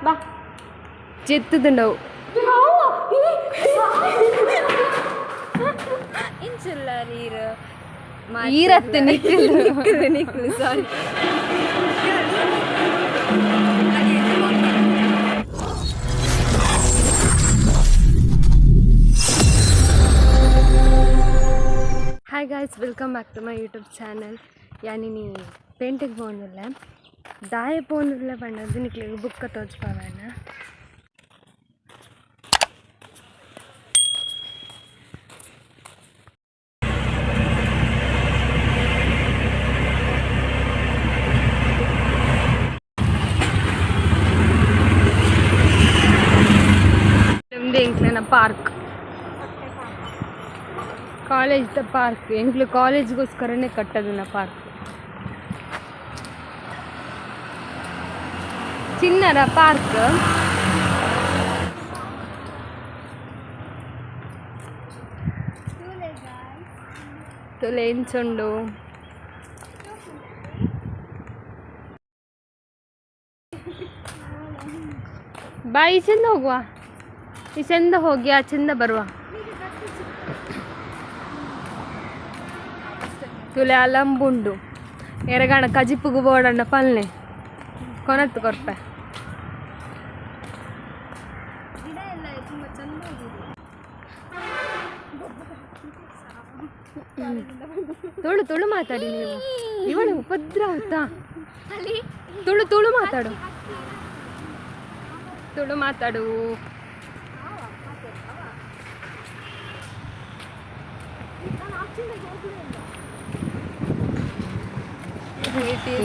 ಬಾ ಚೆತ್ತುಂಡವು ಇಂಚಿಲ್ಲ ನೀರು ಈರತ್ತೆ ನಿಕ್ಲು ಸಾರಿ. Hi guys, welcome back to my YouTube channel. यानी नी पेंटिंग पोनुल्ले दाय पोनुल्ले पण्णदु निक्ले बुक्क तोज्पावेन ಎಂಕ್ಲೆನ ಪಾರ್ಕ್ ಕಾಲೇಜ್ ದ ಪಾರ್ಕ್ ಎಂಕ್ಲು ಕಾಲೇಜ್ಗೋಸ್ಕರನೇ ಕಟ್ಟೋದನ್ನ ಪಾರ್ಕ್. ಚಿನ್ನರ ಪಾರ್ಕ್ ತುಲೆ ಎಂಚುಂಡು ಬಾ ಈಚೆಂದ ಹೋಗುವ, ಈಚೆಂದ ಹೋಗಿ ಆಚೆಂದ ಬರುವ. ತುಲೆ ಅಲಂಬುಂಡು ಎರಗಣ ಕಜಿಪ್ಪುಗು ಬೋಡಣ್ಣ ಪಲ್ಲೆ ಕೊನತ್ತು ಕೊರ್ಪೆ ತುಳು ತುಳು ಮಾತಾಡಿ. ನೀವು ಇವಳು ಉಪದ್ರ ಆಯ್ತಾ? ತುಳು ತುಳು ಮಾತಾಡು, ತುಳು ಮಾತಾಡು.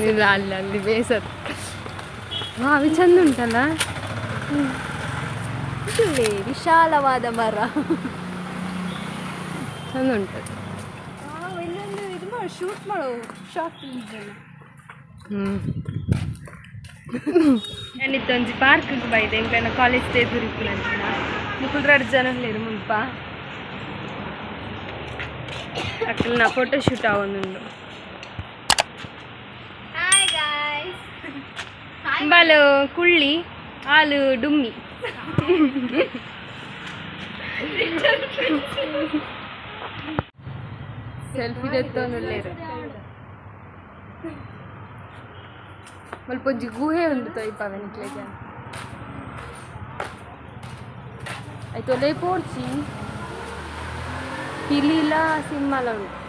ಇಲ್ಲ ಅಲ್ಲಿ ಅಲ್ಲಿ ಬೇಸತ್ತು. ಅವಿ ಚಂದ ಉಂಟಲ್ಲ, ವಿಶಾಲವಾದ ಮರ ಚಂದ ಉಂಟು. ಇಲ್ಲೊಂದು ಇದು ಮಾಡು, ಶೂಟ್ ಮಾಡು, ಶಾರ್ಟ್ ನಾನಿತ್ತೊಂಜಿ ಪಾರ್ಕ್ಗೆ ಬೈದೆ ಎಂಕ್ಲೆನ ಕಾಲೇಜ್ ಎದುರಿಪ್ಪುಲ ಮುಕ್ಕುಲ್ರ ಜನರು ಮುಲ್ಪ ಅಕ್ಕಲ್ ನಾ ಫೋಟೋ ಶೂಟ್ ಆವೊಂದುಂಡು. ಬಾಲು ಕುಳ್ಳಿ ಹಾಲು ಡುಮ್ಮಿ ಸೆಲ್ಫಿ ತೆತ್ತೊಂದುಲ್ಲೇರು ಮಲ್ಪ ಒಂಜಿ ಗುಹೆ ಉಂಡು ತೊಯ್ಪಾವೆ ನಿಕ್ಲೆಗೆ ಆಯ್ತು. ಒಳ್ಳೆ ಪೋಡ್ಸಿ ಪಿಲಿಲ ಸಿಂಹಲ ಉಂಟು.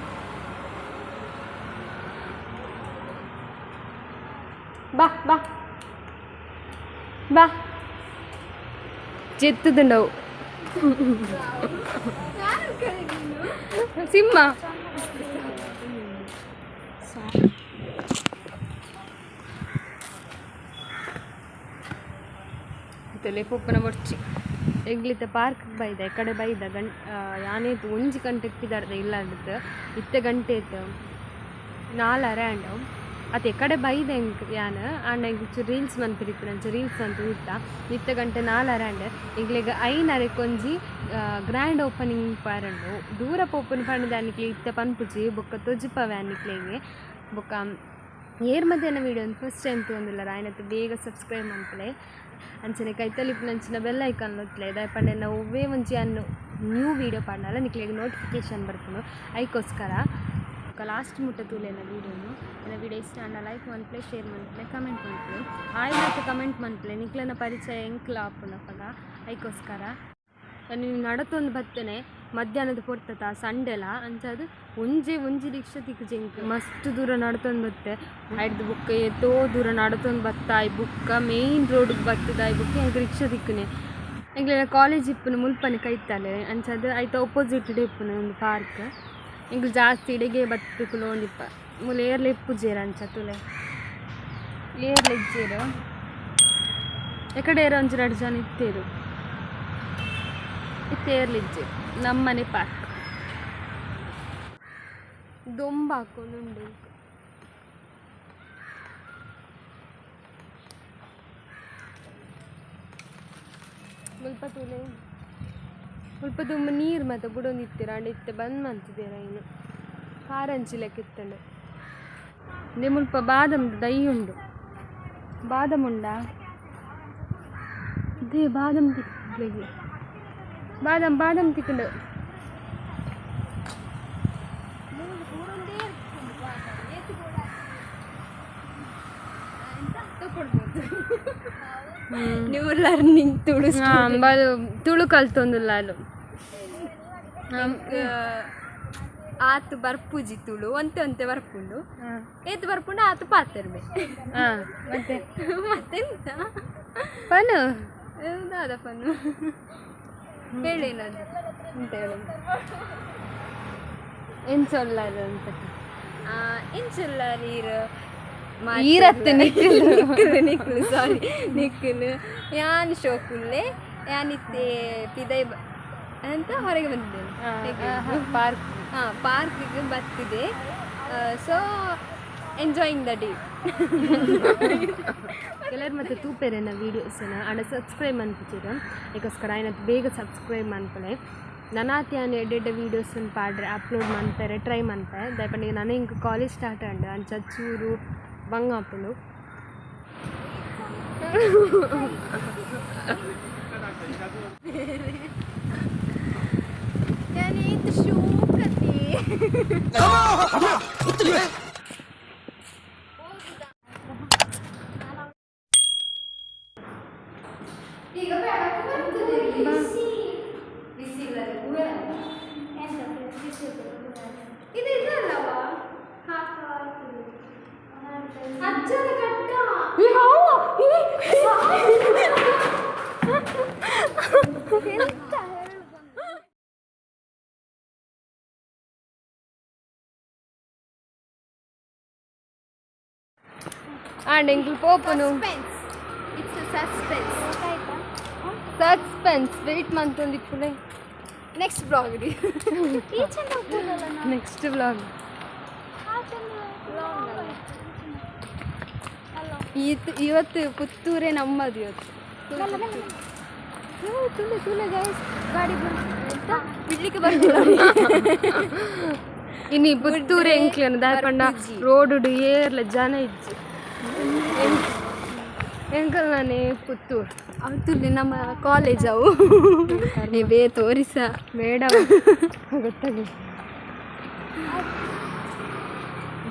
ಬಾ ಬಾ ಬಾ ಚೆತ್ತುಂಡವು ಸಿಂಹ. ತಲೆ ಪೊಪ್ಪನ ಬೊಡ್ಚಿ ಎಗ್ಲಿತ್ತ ಪಾರ್ಕ್ ಬೈದ ಎಕಡೆ ಬೈದ ಯಾನೇತು ಒಂಜಿ ಗಂಟೆ ಇಕ್ಕಿದಾರ್ದ ಇಲ್ಲ ಅಂದಿತ್ತು ಇತ್ತೆ ಗಂಟೆ ಇತ್ತು 4 ಆಂಡವು ಅದು ಎಕಡೆ ಬೈದ ಎಂಕ್ ಯಾನ ಆಂಡ ಎಂಕ್ ರೀಲ್ಸ್ ಮನ್ಪಿರಿತ್ತು ರೀಲ್ಸ್ ಅಂತ ಇತ್ತ ಇತ್ತೆ ಗಂಟೆ 4 ಆಂಡ್ ಈಗ್ಲಿಗ 5 ಒಂಜಿ ಗ್ರ್ಯಾಂಡ್ ಓಪನಿಂಗ್ ಪಾರಂಡು ದೂರ ಓಪನ್ ಪಂಡದ ಅನ್ನಿಕ್ಲೆ ಇತ್ತೆ ಪನ್ಪುಜಿ ಬೊಕ್ಕ ತೊಜಿಪವೆ ಅನ್ನಿಕ್ಲೆಗೆ ಬೊಕ್ಕ ಏರ್ ಮಧ್ಯಾಹ್ನ ವೀಡಿಯೋ ಫಸ್ಟ್ ಟೈಮ್ ತೊಂದಿಲ್ಲ ಆಯ್ನತ್ತು ಬೇಗ ಸಬ್ಸ್ಕ್ರೈಬ್ ಮಾಡ್ಕೊಳ್ಳಿ. ಅಂಚನೆ ಕೈತಲಿಪ್ಪು ನಂಚಿನ ಬೆಲ್ ಐಕಾನ್ ಒತ್ತಲೆ ದಯಪಂಡೆ ನಾವು ಒವ್ವೇ ಮುಂಚೆ ಅನ್ನು ನ್ಯೂ ವೀಡಿಯೋ ಪಾಡಲ್ಲ ನಿಕ್ಲೆಗೆ ನೋಟಿಫಿಕೇಶನ್ ಬರ್ಕೊಂಡು ಅದಕ್ಕೋಸ್ಕರ ಲಾಸ್ಟ್ ಮುಟ್ಟ ತೂಲೇನ ವೀಡಿಯೋನು ಎಲ್ಲ ವೀಡಿಯೋ ಇಷ್ಟ ಅಂಡ ಲೈಕ್ ಮನ್ಪ್ಲೆ ಶೇರ್ ಮನ್ಪ್ಲೆ ಕಮೆಂಟ್ ಮನ್ಪ್ಲೆ ಆಯ್ತು ಕಮೆಂಟ್ ಮನ್ಪ್ಲೆ ನಿಕ್ಲನ ಪರಿಚಯ ಎಂಕ್ಲ ಆಪುನ ಪದ ಅದಕ್ಕೋಸ್ಕರ ನೀನು ನಡತೊಂದು ಬತ್ತನೆ ಮಧ್ಯಾಹ್ನದ ಪೊರ್ತತ ಸಂಡೆಲ ಅಂಚದು ಒಂಜಿ ರಿಕ್ಷಾ ತಿಕ್ಕಜೆಂಕ್ ಮಸ್ತ್ ದೂರ ನಡ್ತೊಂದು ಬತ್ತೆ ಆಯ್ತು ಬುಕ್ಕ ಎತ್ತೋ ದೂರ ನಡ್ತೊಂದು ಬತ್ತಾಯಿ ಬುಕ್ಕ ಮೇಯ್ನ್ ರೋಡ್ಗೆ ಬತ್ತದಾಯಿ ಬುಕ್ಕ ಎಂಕ್ ರಿಕ್ಷಾ ತಿಕ್ಕನೆ ಎಂಗ್ಲೆನ ಕಾಲೇಜ್ ಇಪ್ಪುನ ಮುಲ್ಪನೆ ಕೈತಲೆ ಅಂಚದು ಆಯ್ತು ಅಪೋಸಿಟ್ ಇಪ್ಪುನ ಒಂದು ಪಾರ್ಕ್ ಎಂಕ್ ಜಾಸ್ತಿ ಇಡೆಗೆ ಬತ್ತುಕು ನೋಡಿಪ್ಪ ಮುಲ ಏರ್ಲೆ ಇಪ್ಪುಜೇರ ಅಂಚ ತುಲೆ ಏರ್ಲೆ ಇಜ್ಜೇರು ಎಕಡೆ ಏರ ಒಂಜಿ 2 ಜನ ಇತ್ತೇರು ಇತ್ತೇರ್ಲಿಜ್ಜೆ ನಮ್ಮನೆ ಪಾರ್ಕ್ ದೊಂಬ ಹಾಕೊಂಡುಂಡು ಮುಲ್ಪ ತುಲೆ ಮುಲ್ಪ ತುಂಬ ನೀರು ಮತ್ತೆ ಬುಡೊಂದಿತ್ತೀರ ಅಂಡ ಇತ್ತೆ ಬಂದ್ ಮಂತಿದ್ದೀರ ಇನ್ನು ಕಾರಂಚಿಲಕ್ಕೆ ಇತ್ತಂಡು ಇಂದೆ ಮುಲ್ಪ ಬಾದಾಮ್ ದೈ ಉಂಡು ಬಾದಾಮ್ ಉಂಡ ಅದೇ ಬಾದಾಮ್ ತಿಕ್ಕಲಿಗೆ ಬಾದಾಮ್ ತಿಕ್ಕಂಡು ನೀವು ಲರ್ನಿಂಗ್ ತುಳು ತುಳು ಕಲ್ತೊಂದುಲ್ಲ ಅದು ಆತು ಬರ್ಪುಜಿ ತುಳು ಒಂತೆ ಬರ್ಪುಂಡು ಏತು ಬರ್ಪುಂಡು ಆತು ಪಾತಿರ್ಬೆ ಮತ್ತೆಂತ ಪನು ಯಾವ್ದಾದ ಪನ್ನು ಹೇಳೇನದು ಅಂತ ಹೇಳಿ ಎಂಚೊಲ್ಲ ಅಂತ ಎಂಚಲ್ಲ ನೀರು ಈರತ್ತು ನಿಕ್ಕಲು ಸಾರಿ ನಿಕ್ಕಲು ಯಾನ್ ಶೋಕುಲ್ಲೆ ಯಾನಿತ್ತೆ ಪಿದೈ ಅಂತ ಹೊರಗೆ ಬಂದಿದ್ದೇನೆ ಪಾರ್ಕಿಗೆ ಬರ್ತಿದೆ ಸೊ ಎಂಜಾಯಿಂಗ್ ದ ಡೇ ಎಲ್ಲರೂ ಮತ್ತೆ ತೂಪೇರೇನ ವೀಡಿಯೋಸನ್ನ ಆಡ ಸಬ್ಸ್ಕ್ರೈಬ್ ಅನ್ಪಿಸಿದ್ರು ಯಾಕೋಸ್ಕರ ಆಯ್ನತ್ತು ಬೇಗ ಸಬ್ಸ್ಕ್ರೈಬ್ ಮಾಡ್ಕೊಳ್ಳಿ ನನಾತಿ ಆನೆ ಎಡ್ಡೆಡ್ಡೆ ವೀಡಿಯೋಸನ್ನು ಪಾಡ್ರೆ ಅಪ್ಲೋಡ್ ಮಾಡ್ತಾರೆ ಟ್ರೈ ಮಾಡ್ತಾರೆ ದಯಪಂಡಿಗೆ ನಾನು ಹಿಂಗೆ ಕಾಲೇಜ್ ಸ್ಟಾರ್ಟ್ ಆಂಡು ಅಂಚ ಚೂರು ಬಂಗ ಹಾಕೊಂಡು ഞാനേത് ഷൂക്കത്തി ಈಗ ಬೆಳಕು ಬರ್ತದೆ ಬಿಸಿ ಇಲ್ಲ ಇದು ಇದಲ್ಲವಾ ಅಜ್ಜನ ಕಟ್ಟ అండ్ ఇంకలు పోపును సస్పెన్స్ వెయిట్ మంత్ ఉంది ఇప్పుడే నెక్స్ట్ బ్లాగ్ ఇది నెక్స్ట్ బ్లాగ్ ಇವತ್ತು ಪುತ್ತೂರೇ ನಮ್ಮದು ಇವತ್ತು ತುಳು ಗೈಸ್ ಗಾಡಿ ಬಿಡ್ಲಿಕ್ಕೆ ಬರ್ತಿಲ್ಲ ಇನ್ನು ಪುತ್ತೂರು ಎಂಕ್ಲೇನು ದಾಯಪಂಡ ರೋಡು ಏರ್ಲ ಜನ ಇಜ್ಜಿ ಎಂಕಲ್ ನಾನೇ ಪುತ್ತೂರು ಅವತ್ತು ನಮ್ಮ ಕಾಲೇಜ್ ಅವು ನೀವೇ ತೋರಿಸ ಬೇಡ ಗೊತ್ತಾಗಿ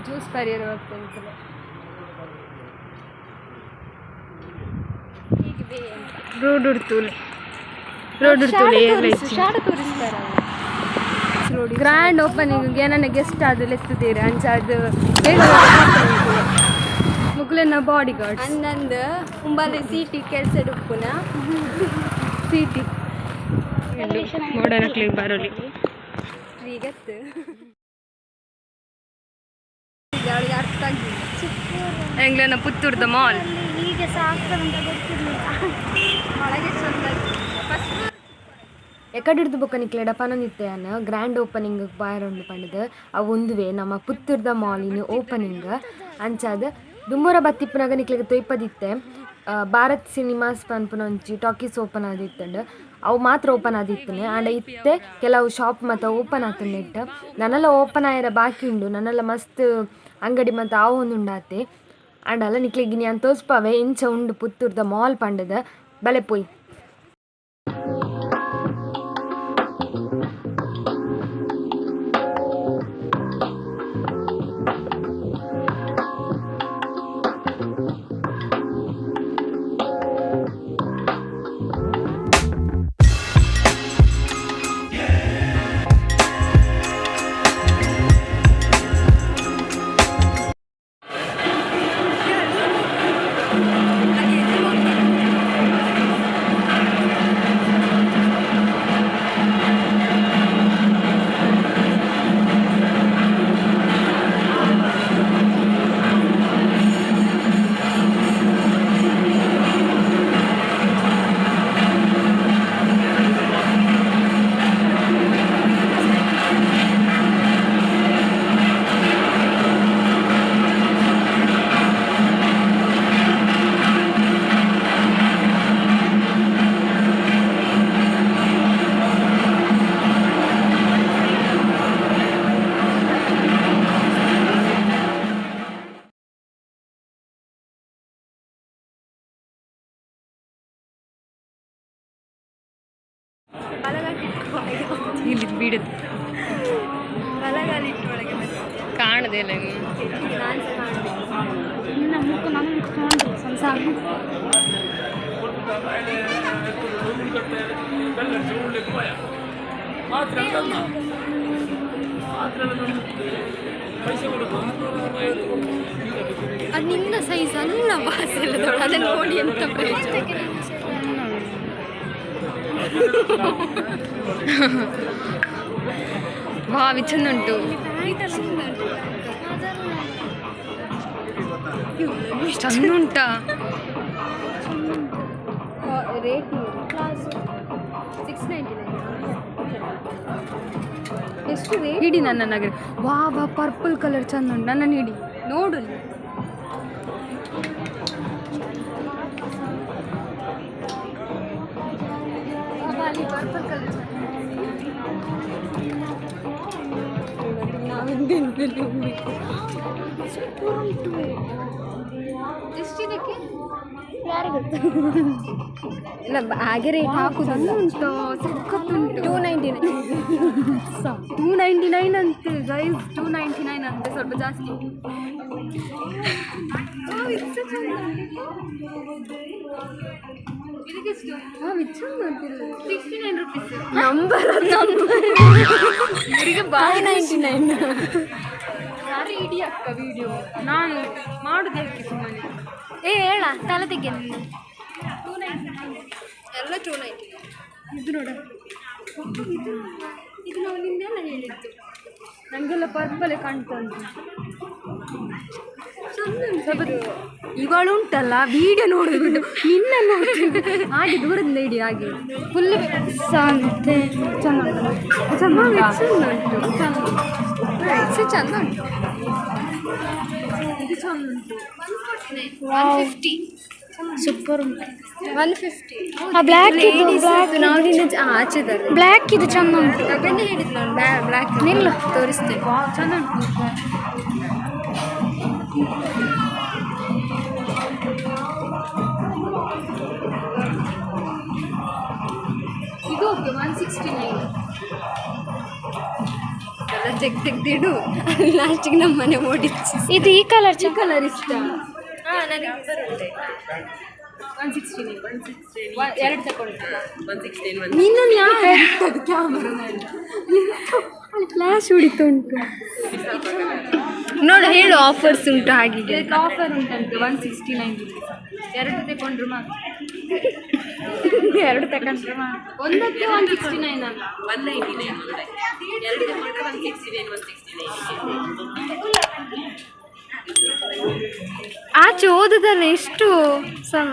ಜ್ಯೂಸ್ ಪರಿಯರ್ ಬರ್ತಂತಲ್ಲ ರೋಡ್ ಉಡ್ತೂಲೆ ಗ್ರ್ಯಾಂಡ್ ಓಪನಿಂಗ್ ಏನನ್ನ ಗೆಸ್ಟ್ ಆದ್ರೆ ಎತ್ತುತ್ತೀರಿ ಅಂಚ ಅದು ಮುಗ್ಲೆನ ಬಾಡಿ ಗಾರ್ಡ್ ಅಂದಂದು ಮುಂಬಾಲೆ ಸೀಟಿ ಕೆಲಸ ಡುಪ್ಪುನ ಸೀಟಿ ಮೋಡನಕ್ಲಿಗೆ ಬರೋಲಿ ಈಗತ್ತು ಅವಳಿಗೆ ಅರ್ಥ ಆಗಿಲ್ಲ ಎಂಗ್ಲೇನ ಪುತ್ತೂರ್ದ ಮಾಲ್ ಈಗ ಸಾಕ್ತದಂತ ಗೊತ್ತಿರಲಿಲ್ಲ ಒಳಗೆ ಚಂದ ಎಕಡಿಡ್ದು ಬೊಕ್ಕ ನಿಕ್ಲೆಡ ಪನನಿತ್ತೆಯನ್ನ ಗ್ರ್ಯಾಂಡ್ ಓಪನಿಂಗ್ ಬಾಯರೊಂದು ಪಂಡದು ಅವು ಒಂದುವೆ ನಮ್ಮ ಪುತ್ತೂರ್ದ ಮಾಲಿನ ಓಪನಿಂಗ್ ಅಂಚಾದ ದುಮ್ಮೂರ ಬತ್ತಿಪ್ಪನಾಗ ನಿಕ್ಲೆಗೆ ತೊಯ್ಪದಿತ್ತೆ ಭಾರತ್ ಸಿನಿಮಾಸ್ ಪನ್ಪುನಂಚಿ ಟಾಕೀಸ್ ಓಪನ್ ಆದಿತ್ತಂಡು ಅವು ಮಾತ್ರ ಓಪನ್ ಆದಿತ್ತನೆ ಆಂಡ ಇತ್ತೆ ಕೆಲವು ಶಾಪ್ ಮತ್ತು ಓಪನ್ ಆತಂಡೆ ಇಟ್ಟು ನನ್ನೆಲ್ಲ ಓಪನ್ ಆಯ್ರ ಬಾಕಿ ಉಂಡು ನನ್ನೆಲ್ಲ ಮಸ್ತ್ ಅಂಗಡಿ ಮತ್ತು ಅವು ಒಂದು ಉಂಡಾತೆ ಆಂಡಲ್ಲ ನಿಕ್ಲೆಗೆ ನಾನು ತೋರಿಸ್ಪಾವೆ ಇಂಚ ಉಂಡು ಪುತ್ತೂರ್ದ ಮಾಲ್ ಪಂಡದ ಬಲೆ ಪೋಯ್ ಇಲ್ಲಿ ಬಿಡುದು ಬಲಗಾಲಿಟ್ಟು ಒಳಗೆ ಕಾಣದೆ ಇಲ್ಲ ನಾನು ಅದು ನಿನ್ನ ಸೈಜ್ ಅಲ್ಲ ಬಾಸೆಲ್ಲದೊಳ ಅದನ್ನು ನೋಡಿ ಎಂತ ಪ್ರಯೋಜನ ಭಾವಿ ಚಂದ ಉಂಟು ಚಂದ ಉಂಟಾ ರೇಟ್ 699 ಎಷ್ಟು ರೇಟ್ ಹಿಡಿ ನನ್ನ ನಗರ ವಾ ಬಾ ಪರ್ಪಲ್ ಕಲರ್ ಚಂದ ಉಂಟು ನನ್ನನ್ನು ಹಿಡಿ ನೋಡು ಪರ್ಪಲ್ ಕಲರ್ ಎಷ್ಟಿದಕ್ಕೆ ಯಾರು ಗೊತ್ತು ಇಲ್ಲ ಹಾಗೆ ರೇಟ್ ಹಾಕುದಿಲ್ಲ ಉಂಟು ಸಖತ್ತುಂಟು 299 ಅಂತೆ ಗೈಸ್ 299 ಅಂತೆ ಸ್ವಲ್ಪ ಜಾಸ್ತಿ ಇದಕ್ಕೆಷ್ಟು ಚಂದ ಅಂತಿಲ್ಲ 69 ರುಪೀಸ್ ನಂಬರ್ ಇವರಿಗೆ ಬಾಯ್ 99 ಯಾರು ಇಡೀ ಅಕ್ಕ ವಿಡಿಯೋ ನಾನು ಮಾಡುದಕ್ಕೆ ಸುಮ್ಮನೆ ಹೇಳ ತಲೆ ತೆಗೆ 299 ಎಲ್ಲ 299 ಇದು ನೋಡ ಇದು ನಾವು ನಿನ್ನೆಲ್ಲ ಹೇಳಿದ್ದು ನನಗೆಲ್ಲ ಪರ್ಪಲೇ ಕಾಣ್ತಾ ಉಂಟು ಸ್ವಲ್ಪ ಇವಳು ಉಂಟಲ್ಲ ವಿಡಿಯೋ ನೋಡಿಬಿಟ್ಟು ನಿನ್ನ ನೋಡ್ತೀನಿ ಹಾಗೆ ದೂರದಿಂದ ಇಡಿ ಹಾಗೆ ಫುಲ್ ಸಂತೆ ಚಂದ ಚಂದ ಉಂಟು ಚಂದ ಉಂಟು ಇದು ಚಂದ ಉಂಟು 150 ಸೂಪರ್ ಉಂಟು 150 ಬ್ಲ್ಯಾಕ್ ನಾವು ಆಚೆದಾರೆ ಬ್ಲ್ಯಾಕ್ ಇದು ಚಂದ ಉಂಟು ಬೆನ್ನೆ ಹೇಳಿದ್ದು ನಾನು ಬ್ಲ್ಯಾಕ್ ನಿಲ್ಲ ತೋರಿಸ್ತೇನೆ ಚಂದ ಉಂಟು ಇದು ಓಕೆ 169 ಎಲ್ಲ ತೆಗ್ದಿಡು ಲಾಸ್ಟಿಗೆ ನಮ್ಮ ಮನೆ ಓಡಿಸಿ ಇದು ಈ ಕಲರ್ ಕಲರ್ ಇಷ್ಟ ಹಾಂ ನನಗೆ ಬರುತ್ತೆ 169 ಎರಡು ತಗೊಂಡು ನಿನ್ನನ್ನು ಯಾರು ಕ್ಯಾಮರಾ ಫ್ಲಾಶ್ ಹೊಡಿತು ಉಂಟು ನೋಡು ಹೇಳು ಆಫರ್ಸ್ ಉಂಟು ಹಾಗೆ ಇದಕ್ಕೆ ಆಫರ್ ಉಂಟಂತೆ 169 ಎರಡು ತಗೊಂಡ್ರು ಮಾತ್ರ ಎರಡು ತಗೊಂಡ್ರೆ ಒಂದಕ್ಕೆ 169 ಅಲ್ಲ 199 ಎರಡು ತಗೊಂಡ್ರೆ 169 ಆಚೆ ಓದದಲ್ಲ ಎಷ್ಟು ಸಲ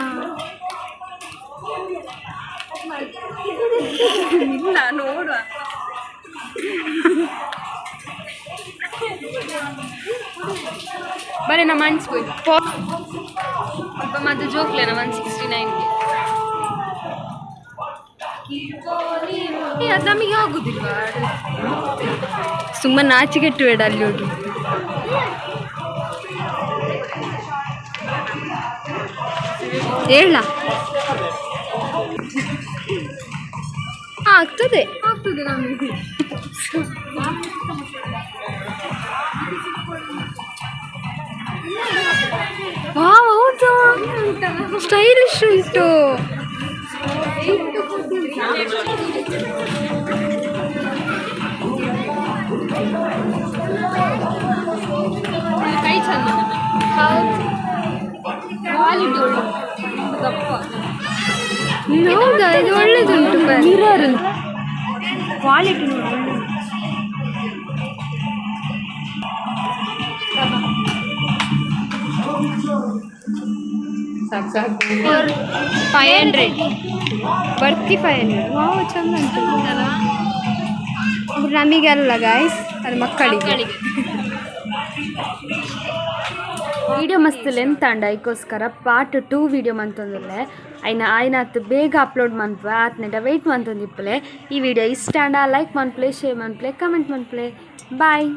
ಇಲ್ಲ ನೋಡುವ ಬರೀ ನಾ ಮನ್ಸ್ಬೋದು ಸ್ವಲ್ಪ ಮತ್ತೆ ಜೋಕ್ಲೇನ 169 ಅದು ನಮಗೆ ಆಗುದಿಲ್ವಾ ಸುಮ್ಮನೆ ನಾಚಿಕೆಟ್ಟು ಬೇಡ ಅಲ್ಲಿ ಹೋಗಿ ಹೇಳ ಆಗ್ತದೆ ನಮಗೆ ವಾವ್ ಹೌದಾ ಸ್ಟೈಲಿಶ್ ಉಂಟು ಕೈ ಚಂದ ಕ್ವಾಲಿಟಿ ಒಳ್ಳೆ ದಪ್ಪ ಹೌದಾ ಇದು ಒಳ್ಳೇದುಂಟು ಮಿರರ್ ಕ್ವಾಲಿಟಿ ನೋಡಿ ಸಾಕು 500 ಬರ್ತಿ 500 ವಾವ್ ಚಂದ ಉಂಟು ನಮಗಲ್ಲ ಗಾಯ್ಸ್ ಅದು ಮಕ್ಕಳಿಗೆ వీడియో మస్తు లెంత్ అండి ಅದಕ್ಕೋಸ್ಕರ ಪಾರ್ಟ್ 2 ವಿಡಿಯೋ ಮಂತೊಂದುಲ್ಲೆ ಆಯ್ನತ್ತು ಬೇಗ ಅಪ್ಲೋಡ್ ಮನ್ಪ ಆತ್ನೆಟ ವೆಯ್ಟ್ ಮಂತೊಂದಿಪ್ಪಲೆ ಈ ವಿಡಿಯೋ ಇಷ್ಟ ಅಂಡ ಲೈಕ್ ಮನ್ಪ್ಲೆ ಶೇರ್ ಮನ್ಪ್ಲೆ ಕಮೆಂಟ್ ಮನ್ಪ್ಲೆ ಬಾಯ್.